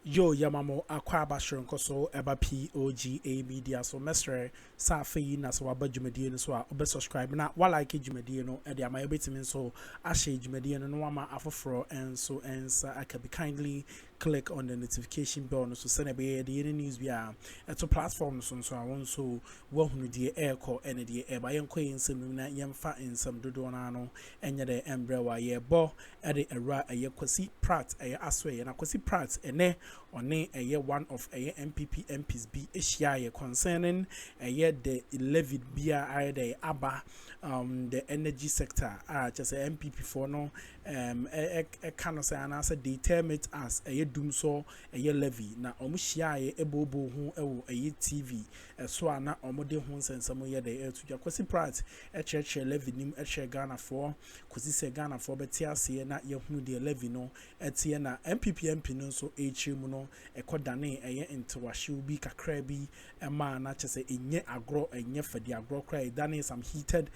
Yo Yamamo Akwaba Shronkoso Eba POG Media so mestre sa fe na so aba dwumadi no so a obe subscribe na wa like dwumadi no e dia ma yebetimi so a share dwumadi no no ma afoforo enso ensa aka be kindly click on the notification bell no so send be the news bia to platform so so awon so wo hunu die airco ene die e ba yenko yensem na yemfa ensem dodo na no enye de embrewa ye bo e de era ye K.Pratt ye aso ye na K.Pratt ene one one of NPP MPs be Asia concerning the Levy bia the aba the energy sector just a NPP for no kind of say and answer they term it as a doom so levy na omushia ebobo hu TV so ana omode hu nsensamo ye de to K.Pratt church levy nim Ghana for kosi se Ghana for betiase na ye hu de levy no etie na NPP MP no so mu no ekodane into washu bi kakra bi ema na chese enye agro enye fadi agro kra dane some heated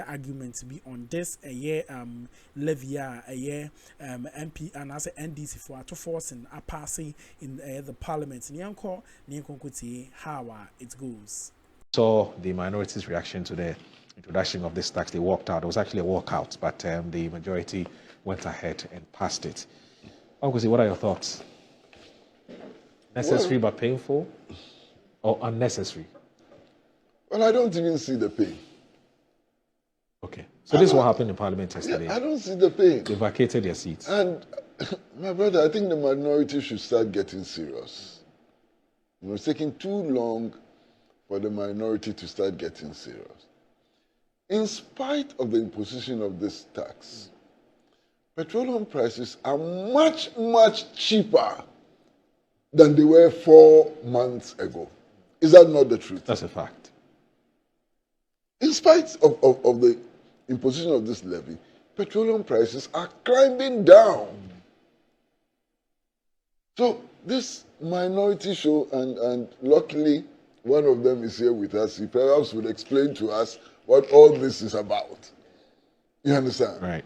arguments be on this levy MP and as NDC for to forcing a passing in the parliament nyanko kuti how it goes. So the minorities' reaction to the introduction of this tax, they walked out. It was actually a walkout, but the majority went ahead and passed it. Uncle, what are your thoughts? Necessary but painful, or unnecessary? Well, I don't even see the pain. Okay. So this is what happened in Parliament yesterday. I don't see the pain. They vacated their seats. And my brother, I think the minority should start getting serious. You know, it's taking too long for the minority to start getting serious. In spite of the imposition of this tax, petroleum prices are much, much cheaper than they were 4 months ago. Is that not the truth? That's a fact. In spite of the imposition of this levy, petroleum prices are climbing down. So this minority show, and luckily one of them is here with us, he perhaps would explain to us what all this is about. You understand? Right.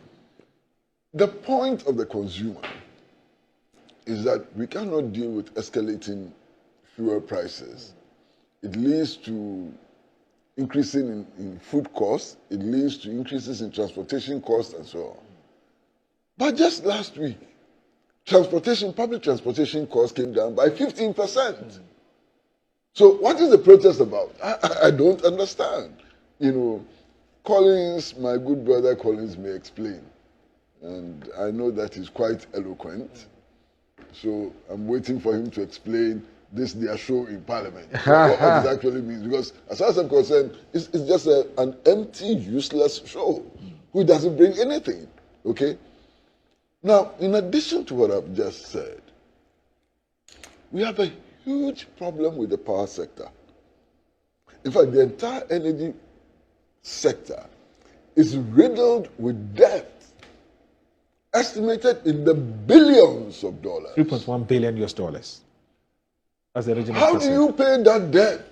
The point of the consumer is that we cannot deal with escalating fuel prices. It leads to increasing in food costs, it leads to increases in transportation costs and so on. But just last week, public transportation costs came down by 15%. So what is the protest about? I don't understand. You know, Collins, my good brother Collins may explain. And I know that he's quite eloquent. So I'm waiting for him to explain this their show in Parliament. What it actually means. Because as far as I'm concerned, it's just an empty, useless show who doesn't bring anything. Okay? Now, in addition to what I've just said, we have a huge problem with the power sector. In fact, the entire energy sector is riddled with debt, estimated in the billions of dollars. $3.1 billion. That's the original. How do you pay that debt?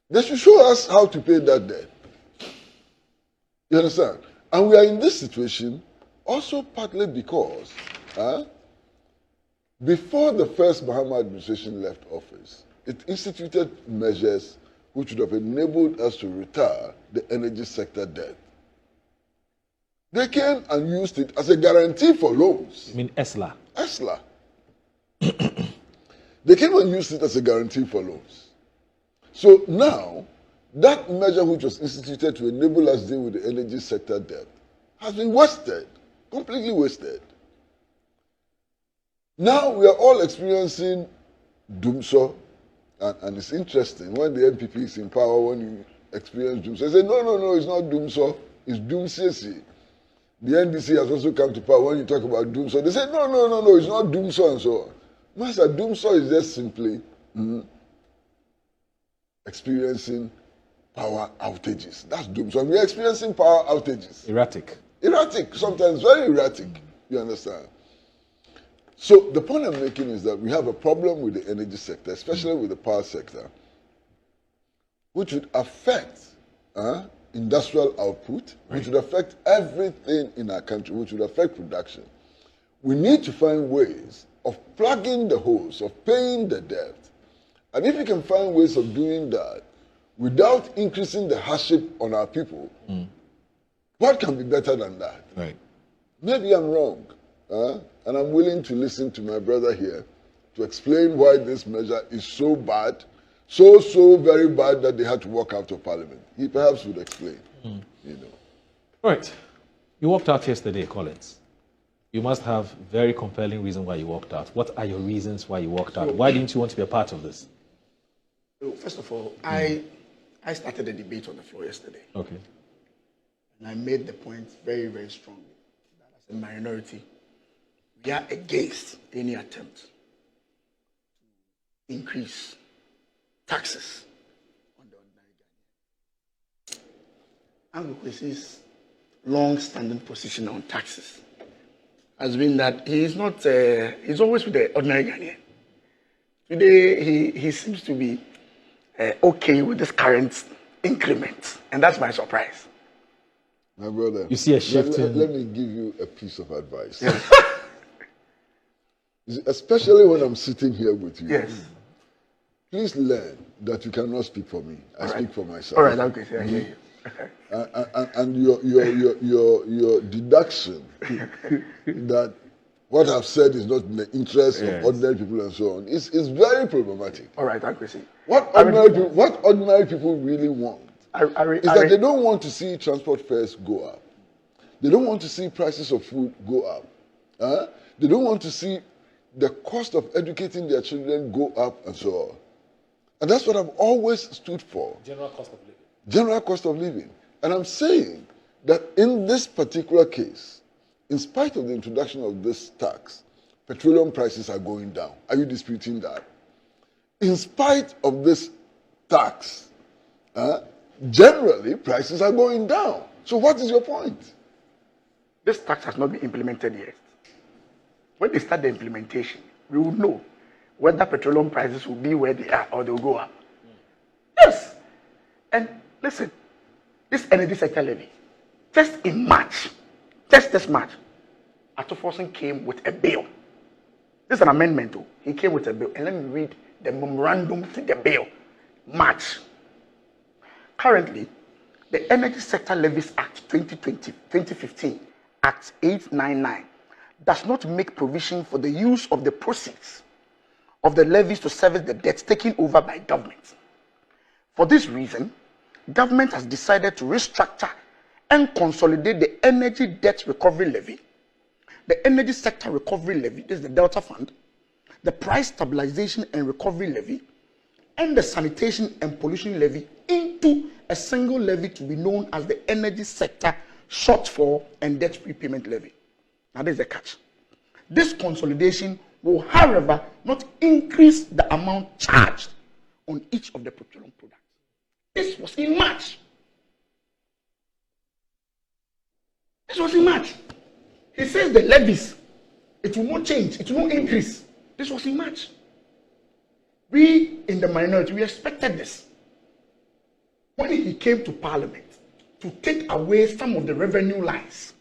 They should show us how to pay that debt. You understand? And we are in this situation also partly because before the first Mahama administration left office, it instituted measures which would have enabled us to retire the energy sector debt. They came and used it as a guarantee for loans. You mean ESLA? ESLA. They came and used it as a guarantee for loans. So now, that measure which was instituted to enable us to deal with the energy sector debt has been wasted, completely wasted. Now we are all experiencing doomso, and it's interesting, when the NPP is in power, when you experience doomso, they say, no, it's not doomso, it's doomsesi. The NDC has also come to power. When you talk about doomso, they say, no, it's not doomso and so on. Master, doomso is just simply experiencing power outages. That's doomso. And we're experiencing power outages. Erratic, sometimes very erratic. You understand? So the point I'm making is that we have a problem with the energy sector, especially with the power sector, which would affect industrial output, which would affect everything in our country, which would affect production. We need to find ways of plugging the holes, of paying the debt. And if we can find ways of doing that without increasing the hardship on our people, what can be better than that? Right. Maybe I'm wrong, and I'm willing to listen to my brother here to explain why this measure is so bad, so very bad that they had to walk out of Parliament. He perhaps would explain, you know. All right. You walked out yesterday, Collins. You must have very compelling reason why you walked out. What are your reasons why you walked out? Why didn't you want to be a part of this? First of all, I started a debate on the floor yesterday. Okay. And I made the point very, very strongly that as a minority, we are against any attempt to increase taxes on the ordinary Ghanaian. Akuffo's long-standing position on taxes has been that he's not, he's always with the ordinary Ghanaian. Today, he seems to be okay with this current increment, and that's my surprise. My brother, you see a shift let me give you a piece of advice. Yes. Especially when I'm sitting here with you. Yes. Please learn that you cannot speak for me. I speak for myself. All right, okay, I hear you. And your deduction that what I've said is not in the interest of ordinary people and so on is very problematic. All right, I see. What ordinary people really want is that they don't want to see transport fares go up. They don't want to see prices of food go up. They don't want to see the cost of educating their children go up and so on. And that's what I've always stood for. General cost of living. General cost of living. And I'm saying that in this particular case, in spite of the introduction of this tax, petroleum prices are going down. Are you disputing that? In spite of this tax, generally prices are going down. So what is your point? This tax has not been implemented yet. When they start the implementation, we will know whether petroleum prices will be where they are or they'll go up. Yes. And listen, this energy sector levy, just in March, just this March, Akuffo came with a bill. This is an amendment too. He came with a bill. And let me read the memorandum to the bill. March. Currently, the Energy Sector Levies Act 2015, Act 899, does not make provision for the use of the proceeds of the levies to service the debts taken over by government. For this reason, government has decided to restructure and consolidate the Energy Debt Recovery Levy, the Energy Sector Recovery Levy, this is the Delta Fund, the Price Stabilization and Recovery Levy, and the Sanitation and Pollution Levy into a single levy to be known as the Energy Sector Shortfall and Debt Prepayment Levy. Now, there's a catch. This consolidation will, however, not increase the amount charged on each of the petroleum products. This was in March. This was in March. He says the levies, it will not change, it will not increase. This was in March. We in the minority, we expected this. When he came to Parliament to take away some of the revenue lines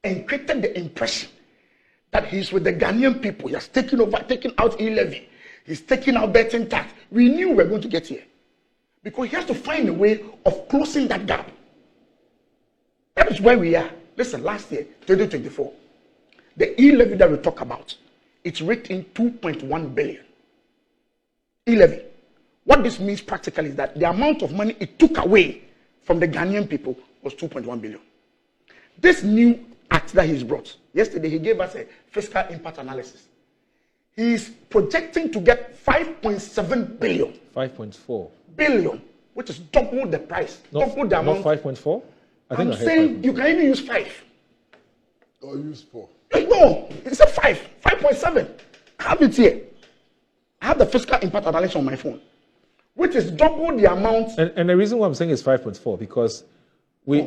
and created the impression that he's with the Ghanaian people, he has taken out e-levy, he's taking out betting tax. We knew we were going to get here because he has to find a way of closing that gap. That is where we are. Listen, last year, 2024, the e-levy that we talk about, it's raked in 2.1 billion. E-levy. What this means practically is that the amount of money it took away from the Ghanaian people was 2.1 billion. This new act that he's brought, yesterday he gave us a fiscal impact analysis. He's projecting to get 5.7 billion. 5.4 billion, which is double the price, double the amount. Not 5.4? I'm saying you can even use 5. Or use 4. No, it's a 5.7. I have it here. I have the fiscal impact analysis on my phone, which is double the amount. And the reason why I'm saying it's 5.4 because we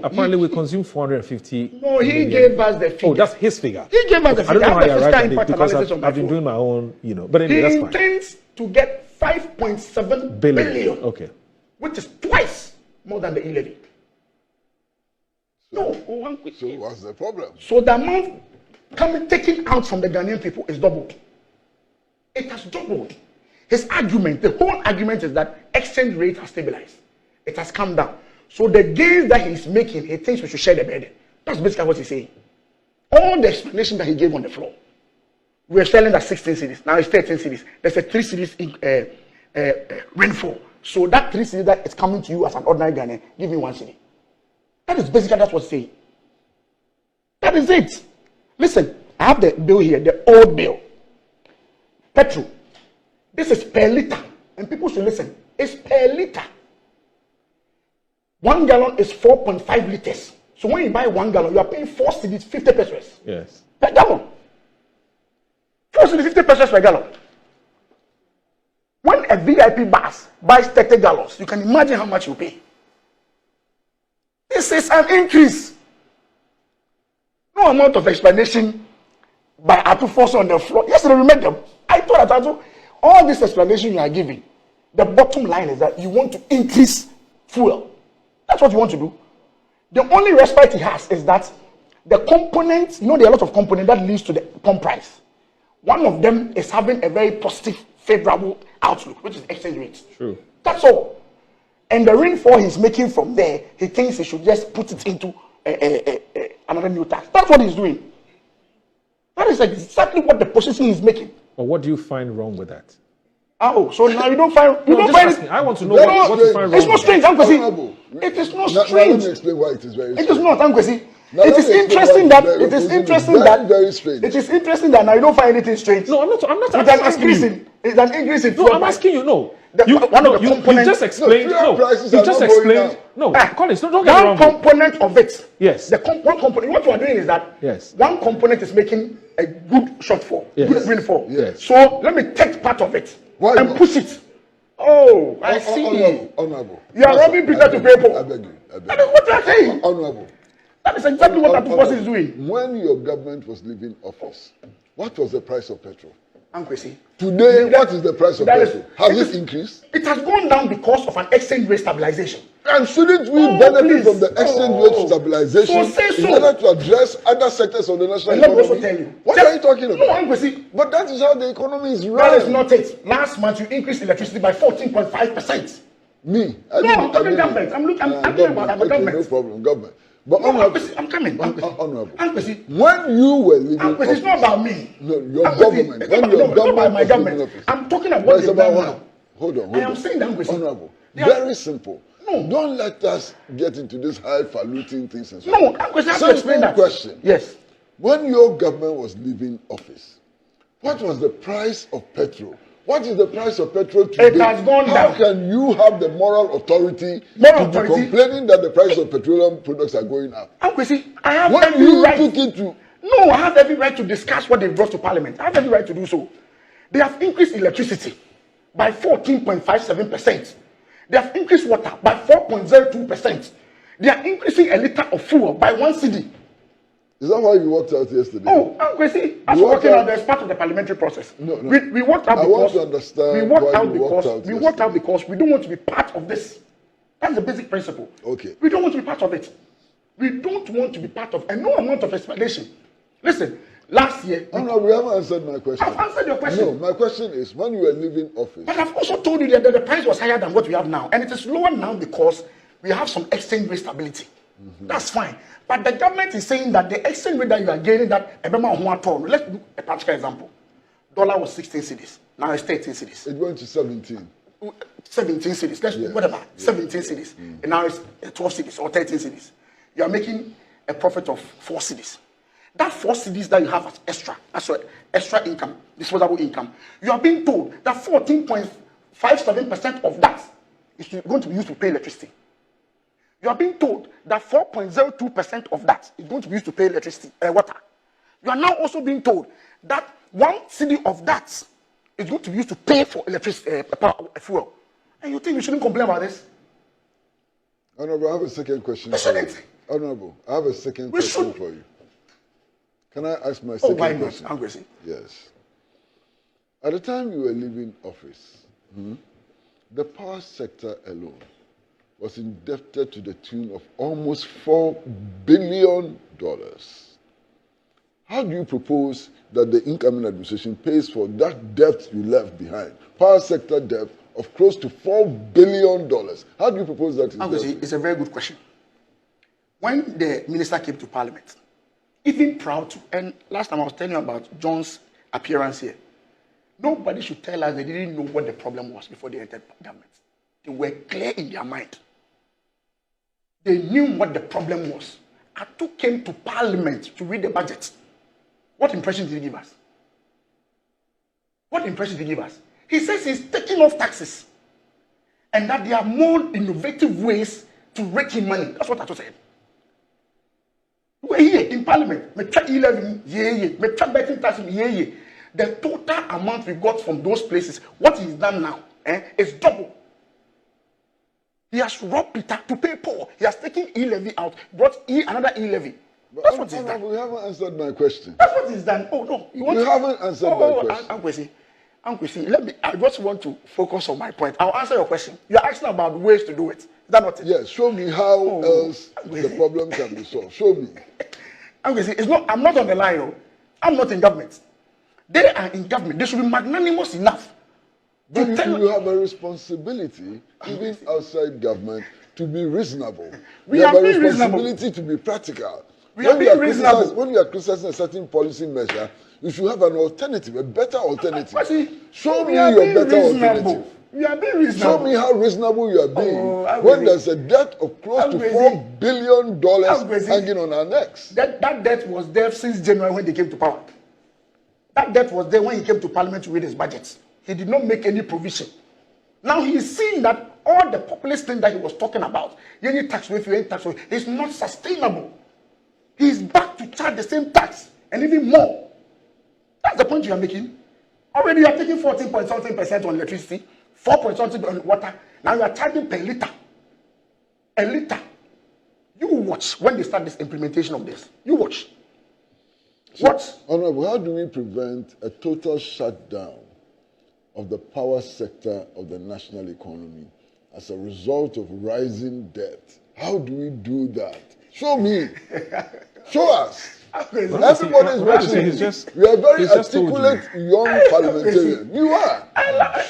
consume 450. No, he gave us the figure. Oh, that's his figure. He gave us the figure. I don't know how you arrived at it because I've been doing my own, But anyway, that's fine. He intends to get 5.7 billion. Okay. Which is twice more than the e-levy. No, one quick. So what's the problem? So the amount taken out from the Ghanaian people is doubled. It has doubled. His argument, the whole argument is that exchange rate has stabilized. It has come down. So the gains that he's making, he thinks we should share the burden. That's basically what he's saying. All the explanation that he gave on the floor. We were selling at 16 cities. Now it's 13 cities. There's a 3 cities in rainfall. So that 3 cities that is coming to you as an ordinary Ghanaian, give me 1 city. That is basically that's what's saying. That is it. Listen, I have the bill here, the old bill. Petrol. This is per liter. And people should listen. It's per liter. 1 gallon is 4.5 liters. So when you buy 1 gallon, you are paying 4 cedis, 50 pesos. Yes. Per gallon. 4 cedis, 50 pesos per gallon. When a VIP bus buys 30 gallons, you can imagine how much you pay. This is an increase. No amount of explanation by Akuffo on the floor. Yesterday, remember, I told Addo, all this explanation you are giving, the bottom line is that you want to increase fuel. That's what you want to do. The only respite he has is that the components, there are a lot of components that leads to the pump price. One of them is having a very positive, favorable outlook, which is exchange rate. True. That's all. And the rainfall he's making from there, he thinks he should just put it into another new tax. That's what he's doing. That is exactly what the position he's making. But what do you find wrong with that? Oh, so now you don't find it. I want to know what you find wrong. It's not strange, Unkwesi. It is not strange. Let me explain why it is very strange. It is not, Unkwesi. It is interesting that it is interesting that very strange. It is interesting that now you don't find anything strange. No, I'm not asking you. It's an increase in. No, I'm asking you. No, you just explained. You just explained. No, Collins, don't get me wrong. One component of it. Yes. One component. What you are doing is that. Yes. One component is making a good shortfall, good rainfall. Yes. So let me take part of it and push it. Oh, I see. Honorable. You are robbing Peter to pay Paul. I beg you. That is what you are saying. Honorable. That is exactly what Akuffo is doing. When your government was leaving office, what was the price of petrol? Unkwesi. Today, what is the price of petrol? Has it increased? It has gone down because of an exchange rate stabilization. And shouldn't we benefit from the exchange rate stabilization in order to address other sectors of the national economy? Let me also tell you. What are you talking about? No, Unkwesi. But that is how the economy is run. That is not it. Last month you increased electricity by 14.5%. Me? I'm talking government. I'm talking about the government. No problem, government. But no, I'm coming. Honorable. Unkwesi. When you were leaving office, it's not about me. No, your government. When your government was leaving office. I'm talking about the government. Hold on. I am saying that, Unkwesi. Honorable. Very simple. No. Don't let us get into this highfalutin things and so on. No, Unkwesi, I have to explain that. Question. Yes. When your government was leaving office, what was the price of petrol? What is the price of petrol today? It has gone down. How can you have the moral authority to be complaining that the price of petroleum products are going up? Unkwesi, I have when every you right. Took it to... No, I have every right to discuss what they brought to Parliament. I have every right to do so. They have increased electricity by 14.57%. They have increased water by 4.02%. They are increasing a liter of fuel by 1 cedi. Is that why you walked out yesterday? Oh, Unkwesi, as working out as part of the parliamentary process. No. We walked out because I want to understand. We walked out because we don't want to be part of this. That's the basic principle. Okay. We don't want to be part of it. We don't want to be part of, and no amount of explanation. Listen, last year. No, we haven't answered my question. I've answered your question. No, my question is when you were leaving office. But I've also told you that the price was higher than what we have now, and it is lower now because we have some exchange rate stability. That's fine. But the government is saying that the exchange rate that you are getting, that let's do a practical example. Dollar was 16 cedis. Now it's 13 cedis. It went to 17. 17 cedis. Let's do whatever. 17 cedis. And now it's 12 cedis or 13 cedis. You are making a profit of 4 cedis. That 4 cedis that you have as extra, that's your extra income, disposable income. You are being told that 14.57% of that is going to be used to pay electricity. You are being told that 4.02% of that is going to be used to pay electricity, water. You are now also being told that 1 cedi of that is going to be used to pay for electricity, fuel. And you think we shouldn't complain about this? Honorable, I have a second question for you. Honorable, I have a second question for you. Can I ask my second question? Oh, why not? Yes. At the time you were leaving office, the power sector alone was indebted to the tune of almost $4 billion. how do you propose that the incoming administration pays for that debt you left behind? Power sector debt of close to $4 billion. How do you propose that? It's a very good question. When the minister came to Parliament, even proud to, and last time I was telling you about John's appearance here, nobody should tell us they didn't know what the problem was before they entered government. They were clear in their mind. They knew what the problem was. Addo came to Parliament to read the budget. What impression did he give us? What impression did he give us? He says he's taking off taxes and that there are more innovative ways to rake in money. That's what Addo said. We're here in Parliament. Me try 11, me try betting taxes, the total amount we got from those places, what he's done now, is double. He has robbed Peter to pay Paul. He has taken e-levy out, brought another e-levy. That's what he's done. You haven't answered my question. That's what he's done. Oh, no. You haven't answered my question. Uncle, I just want to focus on my point. I'll answer your question. You're asking about ways to do it. Is that not it? Yes. Show me how else the problem can be solved. Show me. Uncle, I'm not on the line. Oh. I'm not in government. They are in government. They should be magnanimous enough. But you have a responsibility, even outside government, to be reasonable. We have a being responsibility to be practical. We are being reasonable. When you are criticizing a certain policy measure, you should have an alternative, a better alternative. Show me your better alternative. We are being reasonable. Show me how reasonable you are being when there's a debt of close to $4 billion hanging on our necks. That debt was there since January when they came to power. That debt was there when he came to Parliament to read his budget. He did not make any provision. Now he is seeing that all the populist thing that he was talking about, any tax rate, is not sustainable. He is back to charge the same tax and even more. That's the point you are making. Already you are taking 14.something% on electricity, 4.something on water. Now you are charging per liter. A liter. You watch when they start this implementation of this. You watch. What? Honorable, how do we prevent a total shutdown of the power sector of the national economy as a result of rising debt? How do we do that? Show me. Show us. Everybody's watching. You are very articulate young parliamentarian. You are.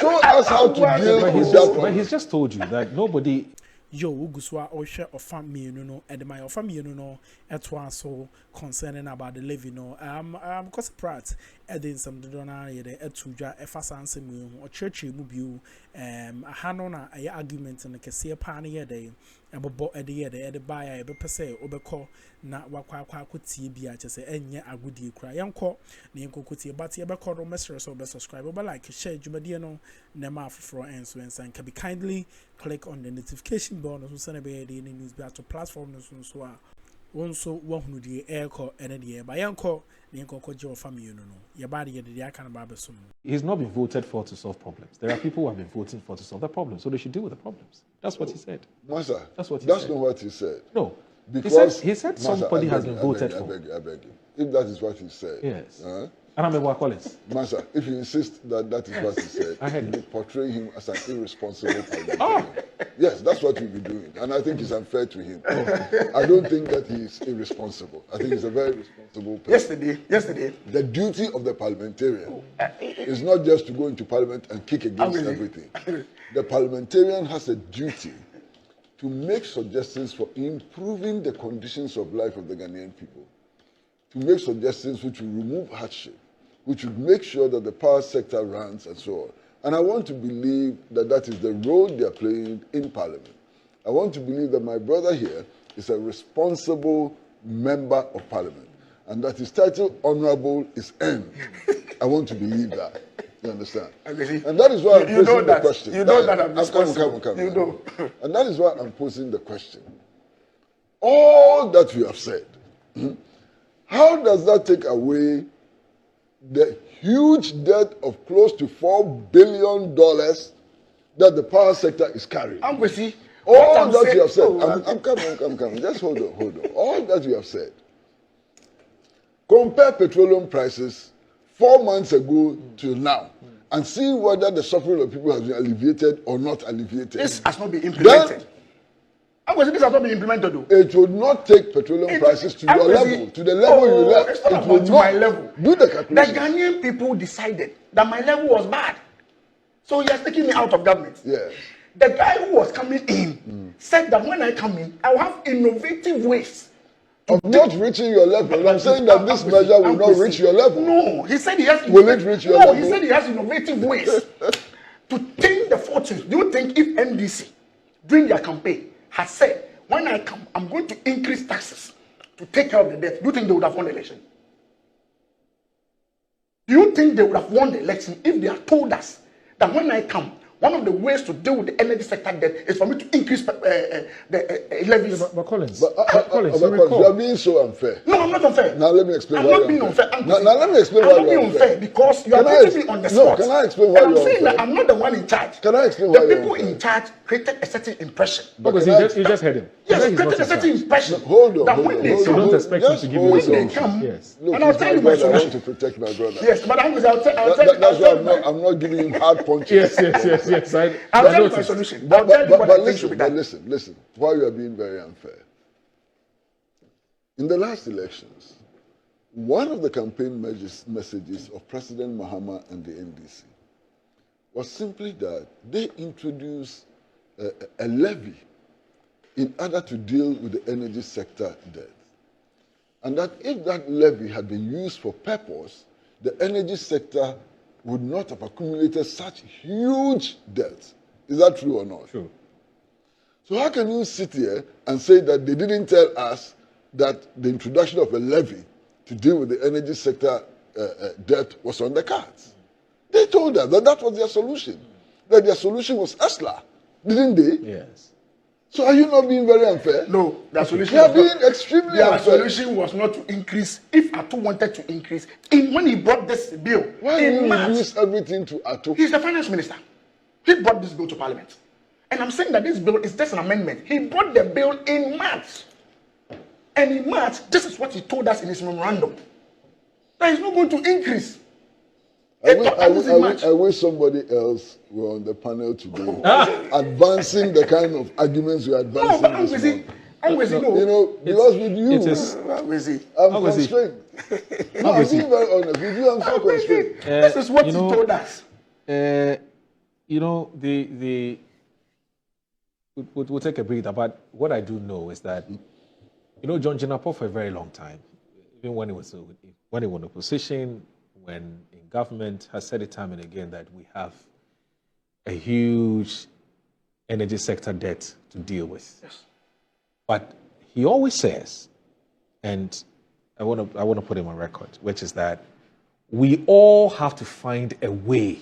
Show us how to deal with that. But he's just told you that nobody. Yo, Uguswa Osha or family, and my family, at once so concerning about the Levy, K.Pratt, adding some donor, at Tuja, a fast answer, or church mobile, a Hanona, a argument, and a Cassia Pania day, and bought a day, the buyer, a per se, Oberco, not what could see be at say, and yet a good deal cry, uncle, the uncle could see about the Akroma message or subscriber, but like share Jumadiano, Nema for answers, and can be kindly click on the notification bell on the news to platform so also one who the air call and the air by uncle the uncle your family your body the kind of barber soon. He's not been voted for to solve problems. There are people who have been voting for to solve the problems, so they should deal with the problems. That's what he said. Masa, that's what he said. That's not what he said. No, because he said somebody has been voted for. I beg you. If that is what he said, yes. And I'm a Wakolis. Masa, if you insist that that is what he said, you portray him as an irresponsible parliamentarian. Yes, that's what you'll be doing. And I think it's unfair to him. I don't think that he is irresponsible. I think he's a very responsible person. Yesterday. The duty of the parliamentarian is not just to go into parliament and kick against everything. The parliamentarian has a duty to make suggestions for improving the conditions of life of the Ghanaian people, to make suggestions which will remove hardship, which would make sure that the power sector runs and so on. And I want to believe that that is the role they are playing in Parliament. I want to believe that my brother here is a responsible member of Parliament and that his title, Honorable, is earned. I want to believe that. You understand? And that is why I'm posing the question. You know that I'm responsible. You know. And that is why I'm posing the question. All that we have said, how does that take away the huge debt of close to $4 billion that the power sector is carrying? I'm with you. All that you have said. I'm coming. Just hold on. All that you have said. Compare petroleum prices 4 months ago till now and see whether the suffering of people has been alleviated or not alleviated. This has not been implemented. This has not been implemented though. It would not take petroleum prices to your level, to the level you left. It's not It about would my not. level. Do the The calculation. Ghanaian people decided that my level was bad. So he has taken me out of government. Yes. The guy who was coming in said that when I come in, I will have innovative ways Of not reaching your level. I'm saying that this measure will not reach your level. No, he said he has. Will it reach your level? No, he said he has innovative ways to change the fortunes. Do you think if NDC during their campaign has said, when I come, I'm going to increase taxes to take care of the debt, do you think they would have won the election? Do you think they would have won the election if they had told us that when I come, one of the ways to deal with the energy sector debt is for me to increase the levies? But Collins, Collins, you recall. you are being so unfair. No, I'm not unfair. Now let me explain I'm why not you're being unfair. Now let me explain why I'm not you're being unfair because you are Can I putting me on the spot. No, can I explain why and I'm you're saying unfair? that I'm not the one in charge. Can I explain why The you're people unfair? in charge created a certain impression. Because you just heard him. Yes, He's not created a in certain charge. impression. Hold on. That hold when on, they hold So on, don't hold on. expect him Just to give you hold a when they on. solution. come, Yes. Look, and I'll he's tell my you my brother. I want solution. to protect my brother. Yes, but That's why I'm not giving him hard punches. Yes. I'll tell you my noticed. solution. I'll tell you what I think should be done. Listen. Why you are being very unfair? In the last elections, one of the campaign messages of President Mahama and the NDC was simply that they introduced a levy in order to deal with the energy sector debt. And that if that levy had been used for purpose, the energy sector would not have accumulated such huge debt. Is that true or not? True. So how can you sit here and say that they didn't tell us that the introduction of a levy to deal with the energy sector debt was on the cards? They told us that that was their solution. That their solution was ESLA, didn't they? Yes. So are you not being very unfair? No, their solution. You are was being not- extremely Their unfair. solution was not to increase. If Addo wanted to increase, when he brought this bill Why do in you March, reduce everything to Addo? he's the finance minister. He brought this bill to parliament. And I'm saying that this bill is just an amendment. He brought the bill in March. And in March, this is what he told us in his memorandum. That he's not going to increase. I wish somebody else were on the panel today advancing the kind of arguments you're No, advancing but I'm this busy. morning. I'm busy. No. You know, because with you, It is. I'm busy. I'm How was he? constrained. No, I'm being very honest. With you, I'm so I'm busy. constrained. This is what you he know- told us. We'll take a breather, but what I do know is that, John Jinapor for a very long time, even when he was in opposition, when in government, has said it time and again that we have a huge energy sector debt to deal with. Yes. But he always says, and I want to put him on record, which is that we all have to find a way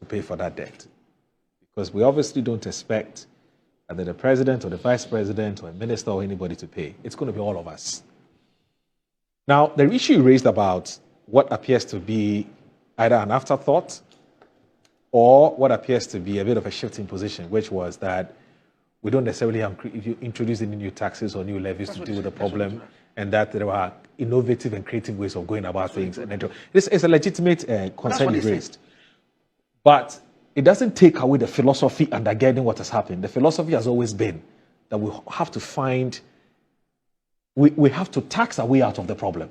to pay for that debt. Because we obviously don't expect either the president or the vice president or a minister or anybody to pay. It's going to be all of us. Now, the issue you raised about what appears to be either an afterthought or what appears to be a bit of a shift in position, which was that we don't necessarily have introduce any new taxes or new levies to deal with the problem, and that there are innovative and creative ways of going about things. And this is a legitimate concern you raised. But it doesn't take away the philosophy undergirding what has happened. The philosophy has always been that we have to find, we have to tax our way out of the problem.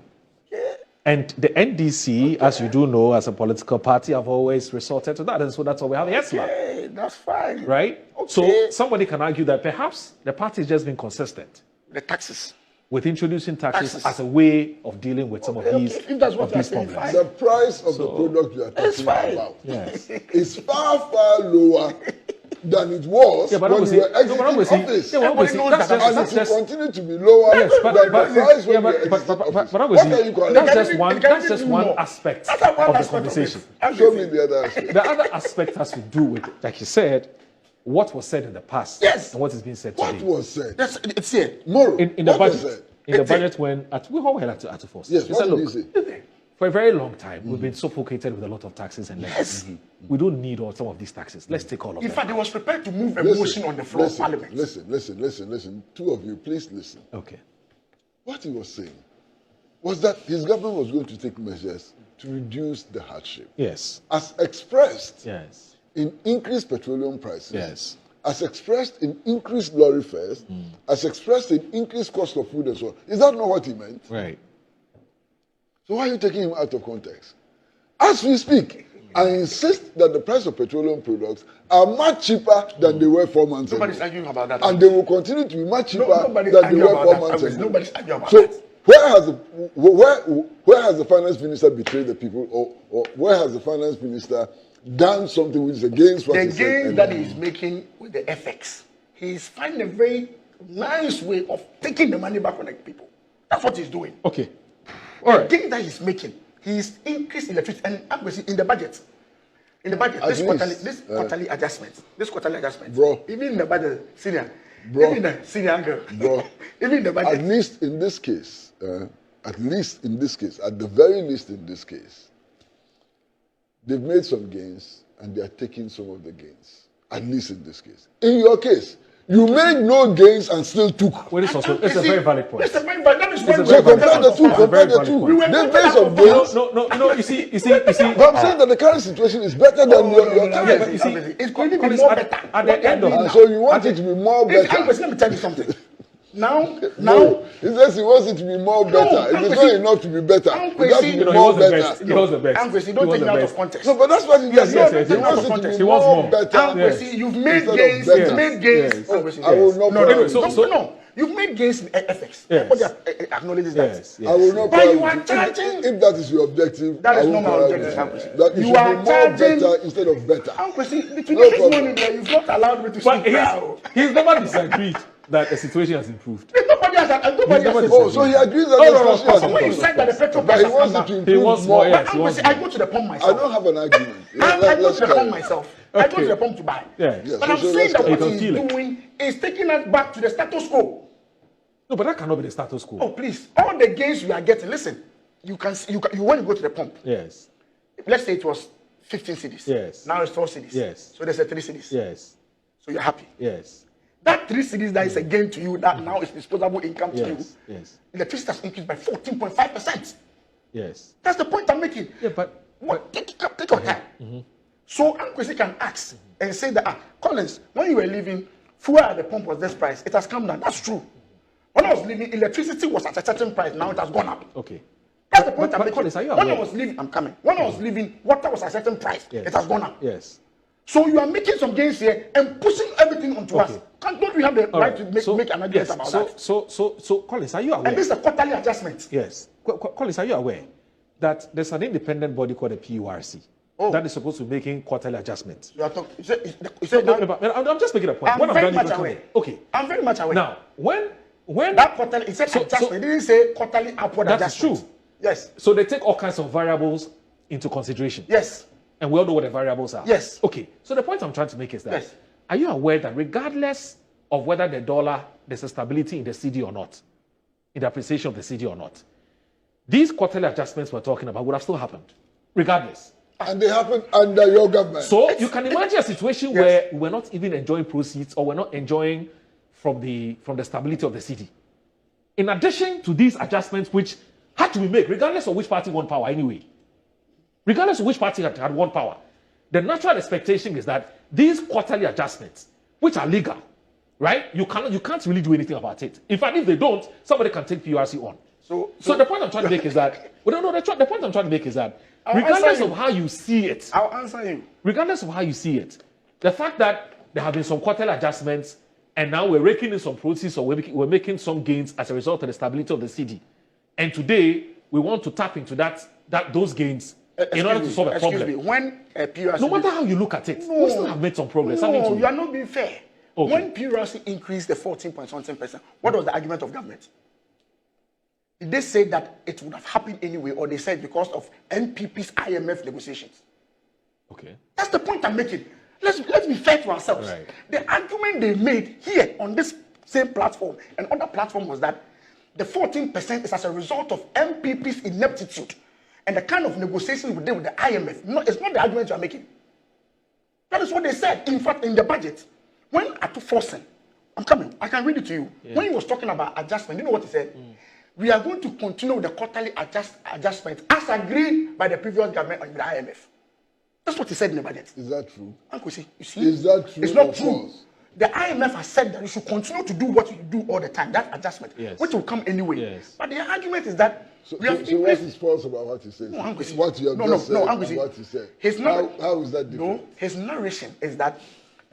And the NDC, as you do know, as a political party, have always resorted to that. And so that's why we have ESLA. Okay, that's fine. Right? Okay. So somebody can argue that perhaps the party has just been consistent The taxes. with introducing taxes as a way of dealing with some of these, if that's what of these you're saying, problems. The price of the product you are talking fine. about Yes. is far, far lower than it was Yeah, but when obviously, you were exiting office. yeah, but obviously, knows that's that And just, it that's will just, continue to be lower yes, but than the price when you were exiting office. but obviously, What are you calling that's it? just one, It can that's be just do one more. aspect That's one of the aspect of it. conversation. I'm Show busy. me the other aspect. The other aspect has to do with, like you said, what was said in the past Yes. and what is being said What today. was said? It's here. Moro, In the what was budget, said? in the It's it. budget when we all had to Akuffo. Yes, He what said, did he look, say? for a very long time, we've been suffocated with a lot of taxes and levies. Yes. We don't need all some of these taxes. Let's take all of In them. fact, he was prepared to move a motion on the floor of parliament. Listen. Two of you, please listen. Okay. What he was saying was that his government was going to take measures to reduce the hardship. Yes. As expressed Yes. in increased petroleum prices Yes. as expressed in increased lorry fares, as expressed in increased cost of food and so on. Is that not what he meant? Right. So why are you taking him out of context? As we speak, I insist that the price of petroleum products are much cheaper than they were 4 months Nobody's ago. arguing about that. And they will continue to be much cheaper Nobody's than they arguing were about 4 that. months ago. Nobody's arguing about So that. where has the finance minister betrayed the people, or where has the finance minister done something which is against what The he said? gains that he's making with the FX, he's finding a very nice way of taking the money back from the people. That's what he's doing. Okay. All right. The gain that he's making, he's increased electricity and accuracy in the budget. In the budget, this quarterly adjustment, Bro. even in the budget, senior, Bro. even the senior girl, Bro. even in the budget. At least in this case, at the very least in this case, they've made some gains and they are taking some of the gains. At least in this case. In your case, you made no gains and still took. Well, it's a very valid point. It's a very valid. That is why It's a we very were valid Compare the two. point. Compare the Very two. valid point. They've made some gains. No. You see. But I'm saying that the current situation is better than your current. but you see, it's going to be Collins, more at- better. at the end of- And so you want it to be more better. Let me tell you something. Now, No, he says he wants it to be more better. It is not enough to be better. It has to You be know, he more was the better. best. He was the best. Ankwesi, He don't was take the me out best. of context. No, but that's what he just Yes, said. he He wants it to wants be more. more better. Ankwesi, you've made Instead of gains. better. You've made gains. Yes. Ankwesi, I will not No, cry with so- you. no. You've made gains in FX. Yes. Everybody acknowledges that. Yes. I will not But cry you with are you. charging- If that is your objective, That is I will not my cry with objective, you. Ankwesi. That it You should are be more charging- better instead of better. Ankwesi, No between this problem. morning, you've not allowed me to But speak now. he's never disagreed that the situation has improved. Nobody has never Oh, so he agrees that No, the no, no, situation has of When you improved. said that the petrol But price he has wants come it to down, He improve wants more. more, yes. he Ankwesi, wants I more. go to the pump I myself. don't have an argument. I go Let's to the carry pump on. myself. I go to Okay. the pump to buy. Yes. Yes, But I'm so saying let's that carry what on. can he's feel it. doing is taking us back to the status quo. No, but that cannot be the status quo. Oh, please. All the gains we are getting, listen, you when you go to the pump, Yes. let's say it was 15 cities. Yes. Now it's 4 cities. Yes. So there's a 3 cities. Yes. So you're happy. Yes. That 3 cities that is a gain to you, that now is disposable income to you. Yes. Yes. Electricity has increased by 14.5%. Yes. That's the point I'm making. Yeah, but Take your time. So Ankwesi can ask and say that, Collins, when you were leaving, fuel at the pump was this price. It has come down. That's true. When I was leaving, electricity was at a certain price. Now it has gone up. okay. That's the point I'm But making. Collins, are you When I aware? was leaving, I'm coming. When I was leaving, water was at a certain price. Yes. It has gone up. Yes. So you are making some gains here and pushing everything onto us. Okay. Don't we have the All right to make an argument yes, about so, that? So, Collins, are you aware? And this is a quarterly adjustment. Yes. Collins, are you aware that there's an independent body called the PURC that is supposed to be making quarterly adjustments? You are talking. You No, said that, but I'm just making a point. I'm When very done, you much can come aware. in. Okay. I'm very much aware. Now, when That quarterly, it said adjustment. It didn't say quarterly upward that is adjustment. true. Yes. So they take all kinds of variables into consideration. Yes. And we all know what the variables are. Yes. Okay. So the point I'm trying to make is that Yes. are you aware that regardless of whether the dollar, there's a stability in the CD or not, in the appreciation of the CD or not, these quarterly adjustments we're talking about would have still happened, regardless. And they happen under your government. So you can imagine a situation where we're not even enjoying proceeds or we're not enjoying from the stability of the CD. In addition to these adjustments, which had to be made, regardless of which party won power anyway, regardless of which party had won power, the natural expectation is that these quarterly adjustments, which are legal, right? You can't really do anything about it. In fact, if they don't, somebody can take PURC on. So the point I'm trying to make is that the point I'm trying to make is that regardless of how you see it, I'll answer you. regardless of how you see it, the fact that there have been some quarterly adjustments and now we're raking in some proceeds or we're making some gains as a result of the stability of the CD, and today we want to tap into those gains in order to solve a problem. Excuse me. When PURC... No matter how you look at it, we still have made some progress. haven't No, we? you are not being fair. Okay. When PURC increased the 14.something%, what was the argument of government? Did they say that it would have happened anyway, or they said because of NPP's IMF negotiations? Okay. That's the point I'm making. Let's be fair to ourselves. Right. The argument they made here on this same platform and other platform was that the 14% is as a result of NPP's ineptitude and the kind of negotiations we did with the IMF. No, it's not the argument you are making. That is what they said. In fact, in the budget, when Akuffo, I'm coming, I can read it to you. Yeah. When he was talking about adjustment, you know what he said? We are going to continue with the quarterly adjustment as agreed by the previous government and the IMF. That's what he said in the budget. Is that true? Uncle, you see? Is that true? It's not or true. false? the IMF has said that you should continue to do what you do all the time, that adjustment, Yes. which will come anyway. Yes. But the argument is that So, we have so what is false about what he says? No, Anguisi. What you have No, just no, said Anguisi. and what he said. How is that different? No, his narration is that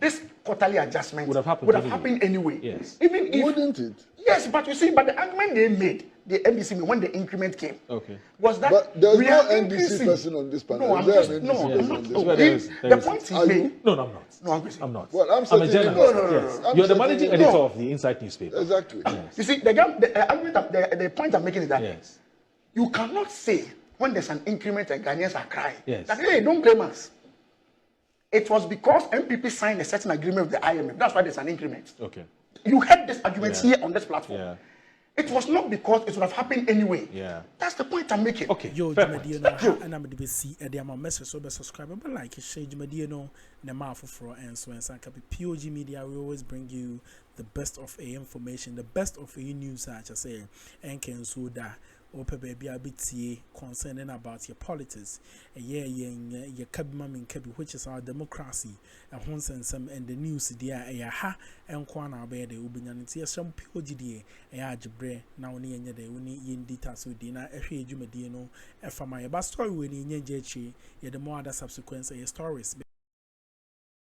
this quarterly adjustment Would have happened happened anyway. Yes. Even if, Wouldn't it? Yes, but you see, but the argument they made, the NBC made when the increment came, Okay. was that But there's we no are NBC increasing. person on this panel. No, Is I'm there just an no, NBC I'm person not. on this No, panel? There the is. point he Are you? made. No, I'm not. No, Anguisi. I'm not. Well, I'm I'm a certainly journalist. not. Yes. I'm You're the certainly managing not. editor of the Inside newspaper. Exactly. You see, the argument, the point I'm making is that Yes. you cannot say when there's an increment and Ghanaians are crying Yes. that hey, don't blame us. It was because NPP signed a certain agreement with the IMF. That's why there's an increment. Okay. You heard this argument Yeah. here on this platform. Yeah. It was not because it would have happened anyway. Yeah. That's the point I'm making. Okay. Yo, fair Jumadie point. no, and I'm the BC, and I'm a message so be subscribe, but like share Jumadie no, the mouth for and so and some POG Media. We always bring you the best of a information, the best of a news, such as say, and can so that. Ope baby a bit concerning about your politics. Your cabman in Kabi, which is our democracy, and once and some and the news there a ha and kwana be the ubinanity some POGD a jabre now near the uni in details with dinner a huge medino, a for my best story when in Yachi, the more other subsequent stories.